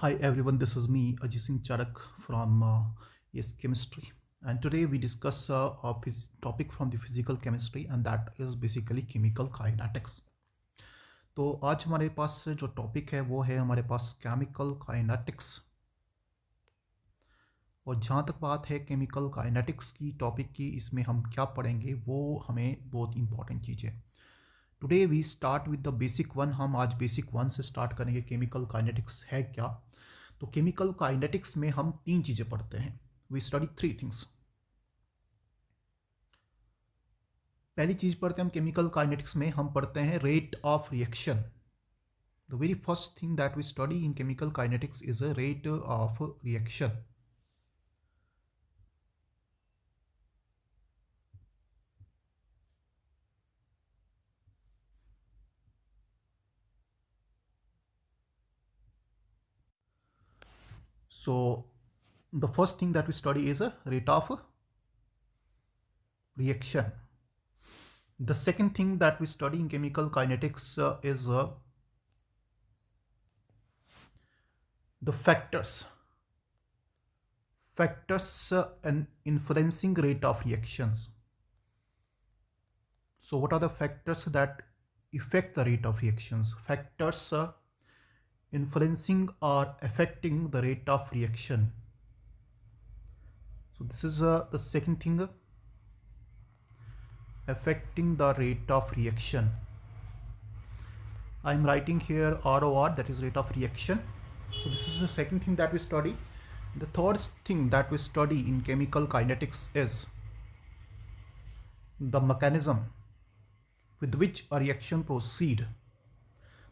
Hi everyone, this is me Ajit Singh Charak from Yes Chemistry, and today we discuss topic from the physical chemistry, and that is basically chemical kinetics. तो आज हमारे पास जो topic है वो है हमारे पास केमिकल काइनेटिक्स। और जहाँ तक बात है केमिकल काइनेटिक्स की टॉपिक की, इसमें हम क्या पढ़ेंगे वो हमें बहुत इंपॉर्टेंट चीज़ है। Today we start with the basic one. हम आज बेसिक वन से स्टार्ट करेंगे। केमिकल काइनेटिक्स है क्या? तो केमिकल काइनेटिक्स में हम तीन चीज़ें पढ़ते हैं। We study three things. पहली चीज़ पढ़ते हैं हम केमिकल काइनेटिक्स में, हम पढ़ते हैं rate of reaction. The very first thing that we study in chemical kinetics is a rate of reaction. So the first thing that we study is a rate of reaction. The second thing that we study in chemical kinetics is the factors and influencing rate of reactions. So what are the factors that affect the rate of reactions? Factors influencing or affecting the rate of reaction. So this is the second thing, affecting the rate of reaction. I am writing here ROR, that is rate of reaction. So this is the second thing that we study. The third thing that we study in chemical kinetics is the mechanism with which a reaction proceed.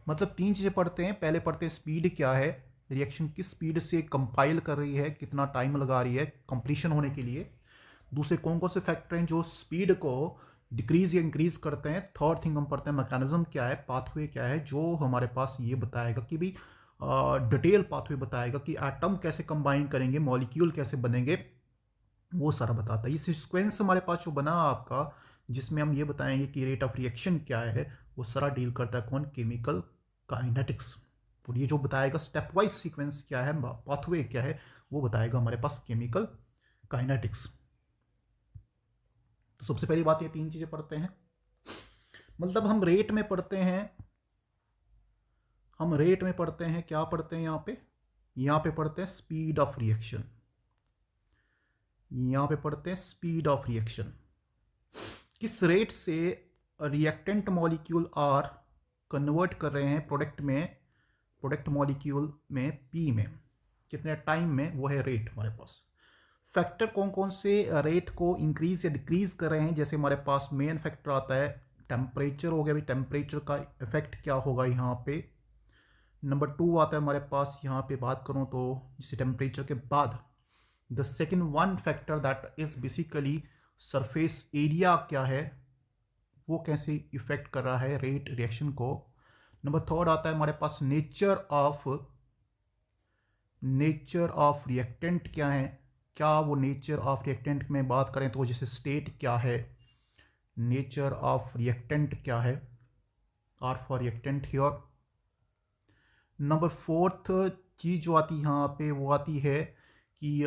मतलब तीन चीज़ें पढ़ते हैं। पहले पढ़ते हैं speed क्या है, रिएक्शन किस स्पीड से कंपाइल कर रही है, कितना टाइम लगा रही है कंप्लीशन होने के लिए। दूसरे कौन कौन से फैक्टर हैं जो स्पीड को डिक्रीज या इंक्रीज करते हैं। थर्ड थिंग हम पढ़ते हैं मैकेनिज्म क्या है, पाथवे क्या है, जो हमारे पास ये बताएगा कि भाई डिटेल पाथवे बताएगा कि एटम कैसे कंबाइन करेंगे, मॉलिक्यूल कैसे बनेंगे, वो सारा बताता है। ये सीक्वेंस हमारे पास जो बना आपका, जिसमें हम ये बताएंगे कि रेट ऑफ रिएक्शन क्या है, वो सारा डील करता है कौन, केमिकल काइनेटिक्स। और ये जो बताएगा स्टेप वाइज सीक्वेंस क्या है, पाथवे क्या है, वो बताएगा हमारे पास केमिकल काइनेटिक्स। तो सबसे पहली बात, ये तीन चीजें पढ़ते हैं। मतलब हम रेट में पढ़ते हैं, क्या पढ़ते हैं यहाँ पे पढ़ते हैं स्पीड ऑफ रिएक्शन। यहाँ पे पढ़ते हैं स्पीड ऑफ रिएक्शन, किस रेट से रिएक्टेंट मॉलिक्यूल आर कन्वर्ट कर रहे हैं प्रोडक्ट मॉलिक्यूल में पी में, कितने टाइम में, वो है रेट हमारे पास। फैक्टर कौन कौन से रेट को इंक्रीज या डिक्रीज कर रहे हैं, जैसे हमारे पास मेन फैक्टर आता है टेम्परेचर हो गया, भाई टेम्परेचर का इफेक्ट क्या होगा यहाँ पे। नंबर 2 आता है हमारे पास, यहाँ पे बात करूँ तो जैसे टेम्परेचर के बाद the second one factor that is basically surface area क्या है, वो कैसे इफेक्ट कर रहा है रेट रिएक्शन को। नंबर 3 आता है हमारे पास नेचर ऑफ रिएक्टेंट क्या है, क्या वो नेचर ऑफ रिएक्टेंट में बात करें तो जैसे स्टेट क्या है, नेचर ऑफ रिएक्टेंट क्या है, R for reactant here. Number 4 चीज़ जो आती है यहाँ पे वो आती है कि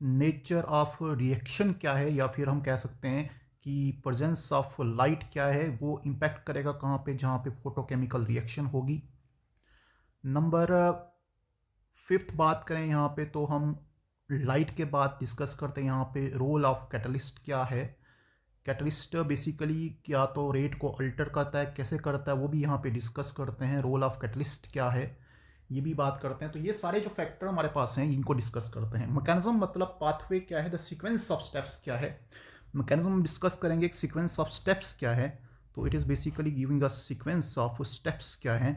नेचर ऑफ रिएक्शन क्या है, या फिर हम कह सकते हैं कि प्रेजेंस ऑफ लाइट क्या है, वो इम्पैक्ट करेगा कहाँ पे, जहाँ पे फोटोकेमिकल रिएक्शन होगी। नंबर 5 बात करें यहाँ पे तो हम लाइट के बाद डिस्कस करते हैं यहाँ पे रोल ऑफ कैटलिस्ट क्या है। कैटलिस्ट बेसिकली क्या तो रेट को अल्टर करता है, कैसे करता है वो भी यहाँ पे डिस्कस करते हैं। रोल ऑफ कैटलिस्ट क्या है ये भी बात करते हैं। तो ये सारे जो फैक्टर हमारे पास हैं इनको डिस्कस करते हैं। मैकेनिज्म मतलब पाथवे क्या है, द सीक्वेंस ऑफ स्टेप्स क्या है। मैकेनिज्म डिस्कस करेंगे, एक सीक्वेंस ऑफ स्टेप्स क्या है, तो it is basically giving a sequence of steps क्या है,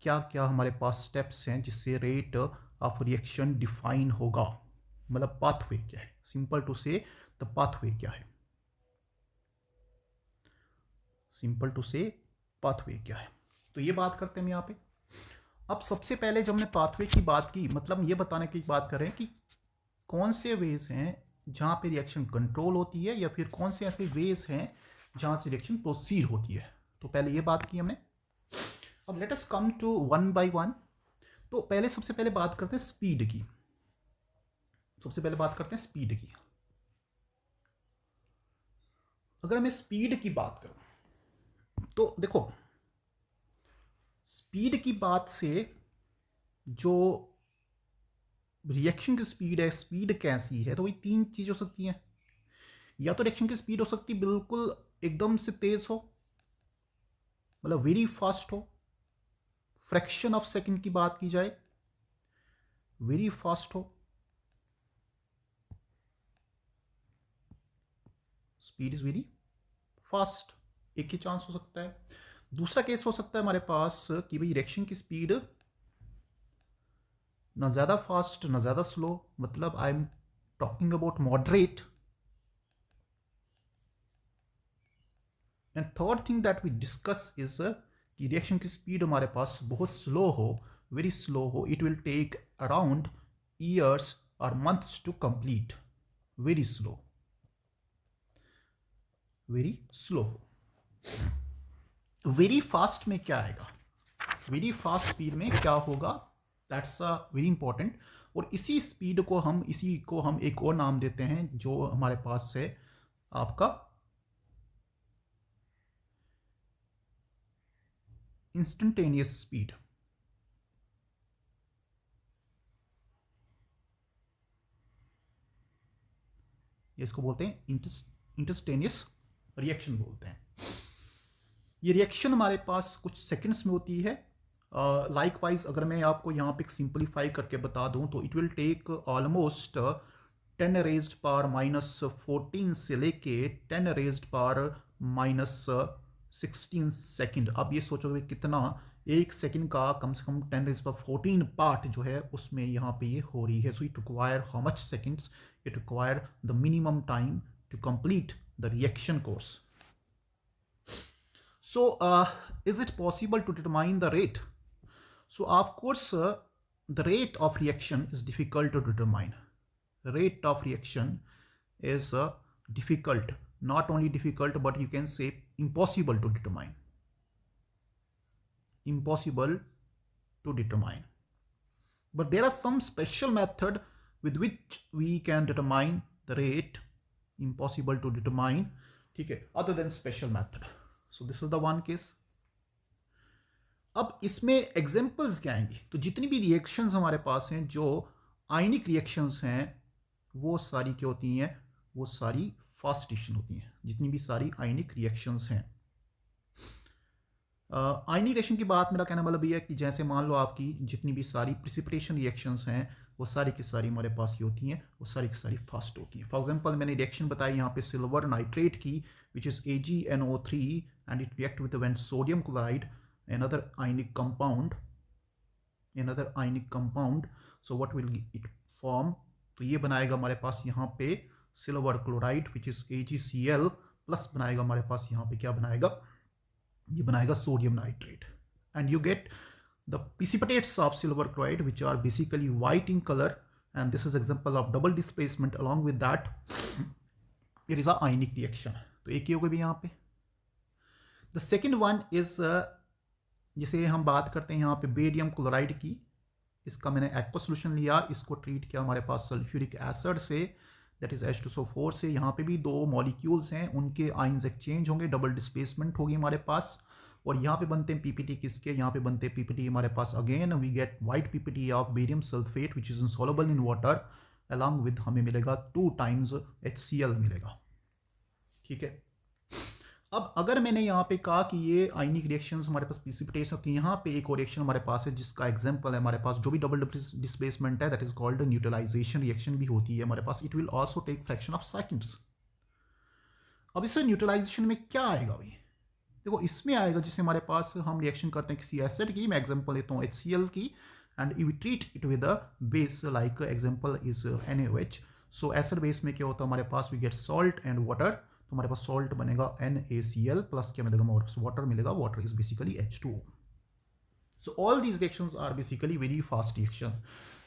क्या क्या हमारे पास स्टेप्स हैं जिससे रेट ऑफ रिएक्शन डिफाइन होगा। मतलब पाथवे क्या है, सिंपल टू से द पाथवे क्या है, सिंपल टू से पाथवे क्या है। तो ये बात करते हैं हम यहाँ पे। अब सबसे पहले जब हमने पाथवे की बात की, मतलब ये बताने की बात करें कि कौन से वेज हैं जहाँ पे रिएक्शन कंट्रोल होती है, या फिर कौन से ऐसे वेज हैं जहाँ से रिएक्शन प्रोसीड होती है। तो पहले ये बात की हमने। अब let us come to one by one. तो पहले सबसे पहले बात करते हैं स्पीड की। सबसे पहले बात करते हैं स्पीड की। अगर मैं स्पीड की बात करूं तो देखो, स्पीड की बात से जो रिएक्शन की स्पीड है, स्पीड कैसी है, तो वही तीन चीज़ हो सकती हैं। या तो रिएक्शन की स्पीड हो सकती है बिल्कुल एकदम से तेज हो, मतलब वेरी फास्ट हो, फ्रैक्शन ऑफ सेकंड की बात की जाए, वेरी फास्ट हो, स्पीड इज वेरी फास्ट, एक ही चांस हो सकता है। दूसरा केस हो सकता है हमारे पास कि भाई रिएक्शन की स्पीड ना ज़्यादा फास्ट ना ज़्यादा स्लो, मतलब I am talking about moderate. And third thing that we discuss is कि रिएक्शन की स्पीड हमारे पास बहुत स्लो हो, वेरी स्लो हो, it will take around years और months to complete, very slow, very slow हो। वेरी फास्ट में क्या आएगा, वेरी फास्ट स्पीड में क्या होगा, दैट्स अ वेरी इंपॉर्टेंट। और इसी स्पीड को हम एक और नाम देते हैं जो हमारे पास है आपका इंस्टेंटेनियस स्पीड। इसको बोलते हैं इंस्टेंटेनियस रिएक्शन बोलते हैं। ये रिएक्शन हमारे पास कुछ सेकंड्स में होती है। लाइकवाइज अगर मैं आपको यहाँ पे सिंपलीफाई करके बता दूँ तो it will take almost 10 raised power -14 से लेके 10 रेज्ड पावर -16 सेकंड। अब ये सोचोगे कितना, एक सेकंड का कम से कम 10 रेज्ड पावर 14 पार्ट जो है उसमें यहाँ पे ये हो रही है। So it require how much seconds, it require the minimum time to complete the reaction course. So, is it possible to determine the rate? So, of course, the rate of reaction is difficult to determine. The rate of reaction is difficult, not only difficult, but you can say impossible to determine. Impossible to determine. But there are some special method with which we can determine the rate. Impossible to determine, ठीक है, other than special method. So this is the one case. अब इसमें examples क्या आएंगी, तो जितनी भी reactions हमारे पास हैं जो आयनिक रिएक्शंस हैं वो सारी क्या होती हैं, वो सारी फास्ट रिएक्शन होती हैं, जितनी भी सारी आयनिक रिएक्शंस हैं। आयनिक रिएक्शन की बात मेरा कहना मतलब ये है कि जैसे मान लो आपकी जितनी भी सारी प्रिसिपिटेशन रिएक्शंस हैं वो सारी की सारी हमारे पास की होती हैं, वो सारी की सारी फास्ट होती हैं। फॉर एग्जांपल मैंने रिएक्शन बताई यहाँ पे सिल्वर नाइट्रेट की which is AgNO3 and it react with when sodium chloride, another ionic compound. So what will it form? तो ये बनाएगा हमारे पास यहाँ पे silver chloride which is AgCl plus बनाएगा हमारे पास यहाँ पे क्या बनाएगा, ये बनाएगा sodium nitrate, and you get the precipitates of silver chloride which are basically white in color, and this is example of double displacement. Along with that it is a ionic reaction. तो एक ही हो गई भी यहाँ पे। The second one is जैसे हम बात करते हैं यहाँ पे बेरियम क्लोराइड की, इसका मैंने एक्वा सोल्यूशन लिया, इसको ट्रीट किया हमारे पास सल्फ्यूरिक एसिड से, दैट इज H2SO4 से। यहाँ पे भी दो मॉलिक्यूल्स हैं, उनके आयंस एक्सचेंज होंगे, डबल डिस्प्लेसमेंट होगी हमारे पास, और यहाँ पे बनते हैं PPT किसके, यहाँ पे बनते हैं PPT हमारे पास again we get white PPT of barium sulphate which is insoluble in water, along with हमें मिलेगा 2 times HCl मिलेगा, ठीक है। अब अगर मैंने यहाँ पे कहा कि ये आयनिक रिएक्शंस हमारे पास प्रिसिपिटेशन होती है, यहाँ पे एक और रिएक्शन हमारे पास है जिसका एग्जांपल है हमारे पास जो भी डबल डिस्प्लेसमेंट है, that is called neutralisation reaction भी होती है हमारे पास। It will also take fraction of seconds. अब इससे न्यूट्रलाइजेशन में क्या आएगा भाई, देखो इसमें आएगा जैसे हमारे पास हम रिएक्शन करते हैं किसी एसिड की, मैं एग्जाम्पल लेता हूँ HCl की, and you treat it with a base like example is NaOH। So acid base में क्या होता है हमारे पास, we get salt and water, तो हमारे पास सॉल्ट बनेगा NaCl प्लस क्या मिलेगा, वाटर मिलेगा, water is basically H2O। So all these reactions are basically very fast reaction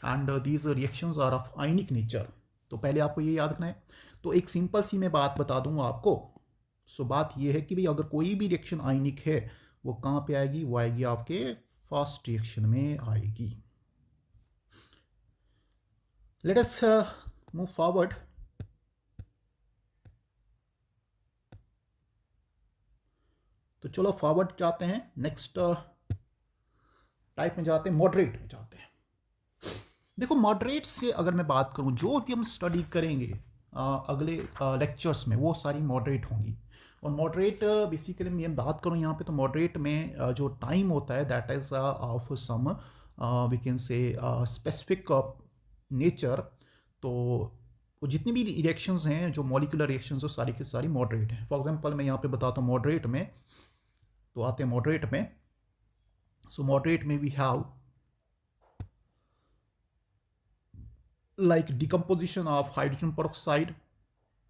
and these reactions are of ionic nature. तो पहले आपको ये याद रखना है। तो एक सिंपल सी मैं बात बता दूंगा आपको। सो बात ये है कि भाई अगर कोई भी रिएक्शन आयनिक है वो कहाँ पे आएगी, वो आएगी आपके फास्ट रिएक्शन में आएगी। Let us move forward. तो चलो फॉरवर्ड जाते हैं, नेक्स्ट टाइप में जाते हैं, मॉडरेट में जाते हैं। देखो मॉडरेट से अगर मैं बात करूं, जो भी हम स्टडी करेंगे अगले लेक्चर्स में, वो सारी मॉडरेट होंगी। और मॉडरेट बेसिकली मैं बात करूं यहाँ पे, तो मॉडरेट में जो टाइम होता है that is of some we can say specific nature. तो वो जितनी भी रिएक्शंस हैं, जो मॉलिकुलर रिएक्शंस, वो सारी की सारी मॉडरेट हैं। फॉर एग्जांपल मैं यहाँ पे बताता हूँ मॉडरेट में, तो आते हैं मॉडरेट में। सो मॉडरेट में we have like decomposition of hydrogen peroxide,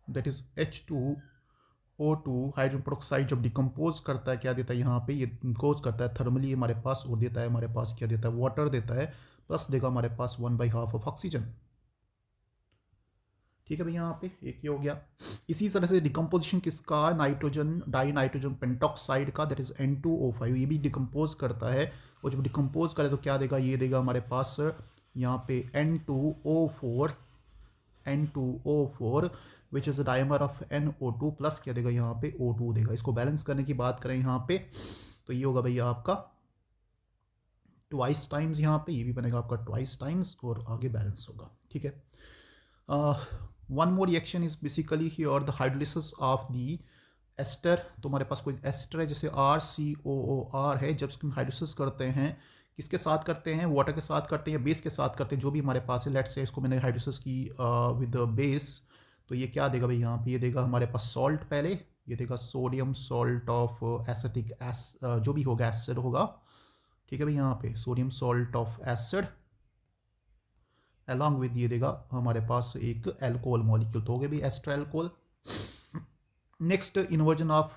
that is H2O2। Hydrogen peroxide जब डिकम्पोज करता है क्या देता है यहाँ पे, ये डिकम्पोज करता है थर्मली हमारे पास, और देता है हमारे पास क्या देता है, वाटर देता है, प्लस देगा हमारे पास 1/2 ऑफ ऑक्सीजन। ठीक है भाई, यहाँ पे एक ये हो गया। इसी तरह से डिकम्पोजिशन किसका, नाइट्रोजन डाई नाइट्रोजन पेंटॉक्साइड का, दैट इज N2O5, ये भी डिकम्पोज करता है। और जब डिकम्पोज करे तो क्या देगा, ये देगा हमारे पास यहाँ पे N2O4 which is dimer of NO2 plus क्या देगा यहाँ पे O2 देगा। इसको बैलेंस करने की बात करें यहाँ पे, तो ये होगा भैया आपका ट्वाइस टाइम्स, यहाँ पे ये भी बनेगा आपका ट्वाइस टाइम्स, और आगे बैलेंस होगा। ठीक है। One more reaction is basically here the hydrolysis of the ester. तो हमारे पास कोई एस्टर है जैसे RCOOR है, जब इसको हाइड्रोलिसिस करते हैं, किसके साथ करते हैं, वाटर के साथ करते हैं या बेस के साथ करते हैं, जो भी हमारे पास है। लेट्स से इसको मैंने हाइड्रोलिसिस की विद बेस, तो ये क्या देगा भाई यहाँ पे, ये देगा हमारे पास सॉल्ट, पहले ये देगा सोडियम सॉल्ट ऑफ एसिटिक जो भी होगा एसिड होगा। ठीक है भाई, यहाँ पे sodium salt of acid along with ये देगा हमारे पास एक एल्कोहल मॉलिक्यूल, तो हो गया भी ester alcohol. Next inversion of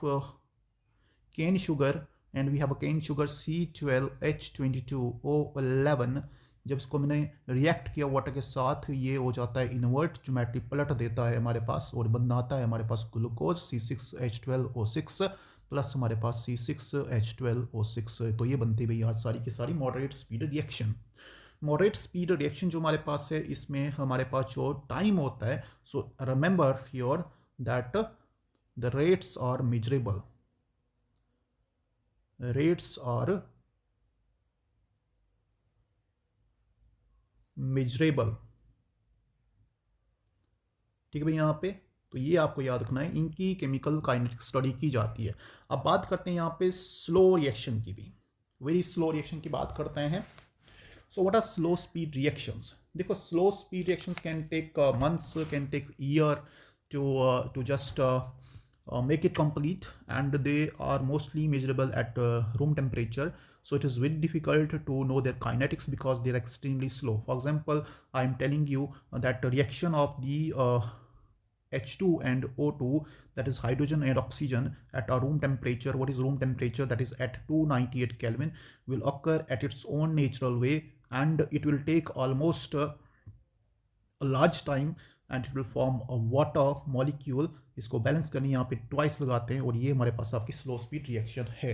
cane sugar, and we have a cane sugar C12H22O11। जब इसको मैंने रिएक्ट किया वाटर के साथ, ये हो जाता है इन्वर्ट, ज्योमेट्री पलट देता है हमारे पास, और बनाता है हमारे पास ग्लूकोज C6H12O6 प्लस हमारे पास C6H12O6। तो ये बनती है यार सारी की सारी moderate speed reaction. Moderate speed reaction जो हमारे पास है, इसमें हमारे पास जो टाइम होता है, so remember here that the rates are measurable, rates are measurable. ठीक है भाई, यहाँ पे तो ये आपको याद रखना है, इनकी केमिकल काइनेटिक स्टडी की जाती है। अब बात करते हैं यहाँ पे स्लो रिएक्शन की भी, वेरी स्लो रिएक्शन की बात करते हैं। So what are slow speed reactions? देखो slow speed reactions can take months, can take year to just make it complete, and they are mostly measurable at room temperature. So it is very difficult to know their kinetics because they are extremely slow. For example, I am telling you that the reaction of the H2 and O2, that is hydrogen and oxygen, at a room temperature. What is room temperature? That is at 298 Kelvin, will occur at its own natural way, and it will take almost a large time, and it will form a water molecule। इसको balance करने यहाँ पे twice लगाते हैं, और ये हमारे पास आपकी स्लो स्पीड रिएक्शन है।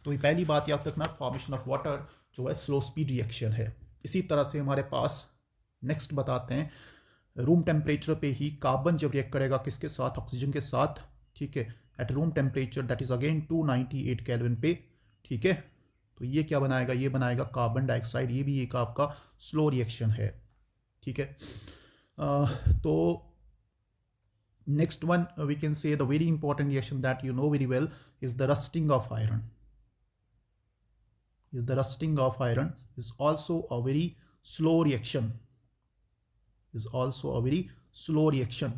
तो ये पहली बात याद रखना, फॉर्मेशन ऑफ वाटर जो है स्लो स्पीड रिएक्शन है। इसी तरह से हमारे पास नेक्स्ट बताते हैं, रूम टेम्परेचर पे ही कार्बन जब रिएक्ट करेगा किसके साथ, ऑक्सीजन के साथ। ठीक है, at room temperature that is again 298 kelvin पे। ठीक है, तो ये क्या बनाएगा, ये बनाएगा कार्बन डाइऑक्साइड, ये भी एक आपका स्लो रिएक्शन है। ठीक है, तो next one we can say the very important reaction that you know very well is the rusting of iron. The rusting of iron is also a very slow reaction, is also a very slow reaction।